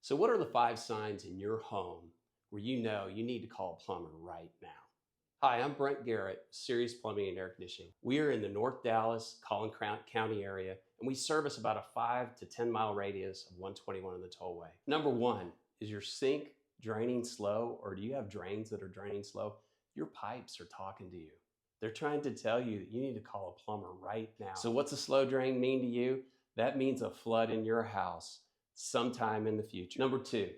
So what are the 5 signs in your home where you know you need to call a plumber right now? Hi, I'm Brent Garrett, Sirius Plumbing and Air Conditioning. We are in the North Dallas, Collin County area, and we service about a 5 to 10 mile radius of 121 in the tollway. Number 1, is your sink draining slow, or do you have drains that are draining slow? Your pipes are talking to you. They're trying to tell you that you need to call a plumber right now. So what's a slow drain mean to you? That means a flood in your house sometime in the future. Number 2,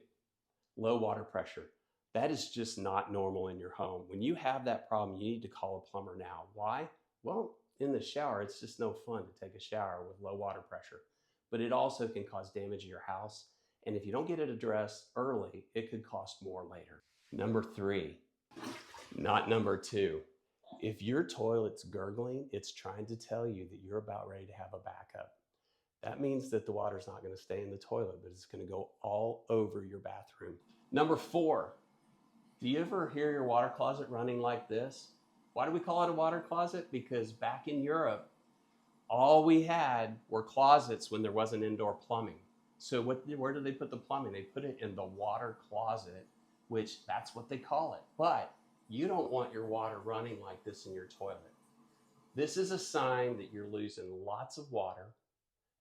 low water pressure. That is just not normal in your home. When you have that problem, you need to call a plumber now. Why? Well, in the shower, it's just no fun to take a shower with low water pressure, but it also can cause damage to your house. And if you don't get it addressed early, it could cost more later. Number 3, not number 2. If your toilet's gurgling, it's trying to tell you that you're about ready to have a backup. That means that the water's not going to stay in the toilet, but it's going to go all over your bathroom. Number 4, do you ever hear your water closet running like this? Why do we call it a water closet? Because back in Europe, all we had were closets when there wasn't indoor plumbing. So where do they put the plumbing? They put it in the water closet, which that's what they call it. But you don't want your water running like this in your toilet. This is a sign that you're losing lots of water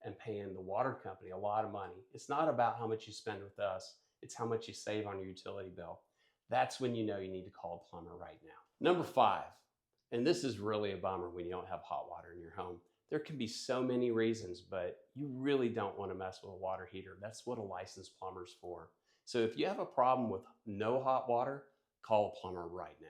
and paying the water company a lot of money. It's not about how much you spend with us, it's how much you save on your utility bill. That's when you know you need to call a plumber right now. Number 5, and this is really a bummer when you don't have hot water in your home. There can be so many reasons, but you really don't want to mess with a water heater. That's what a licensed plumber's for. So if you have a problem with no hot water, call a plumber right now.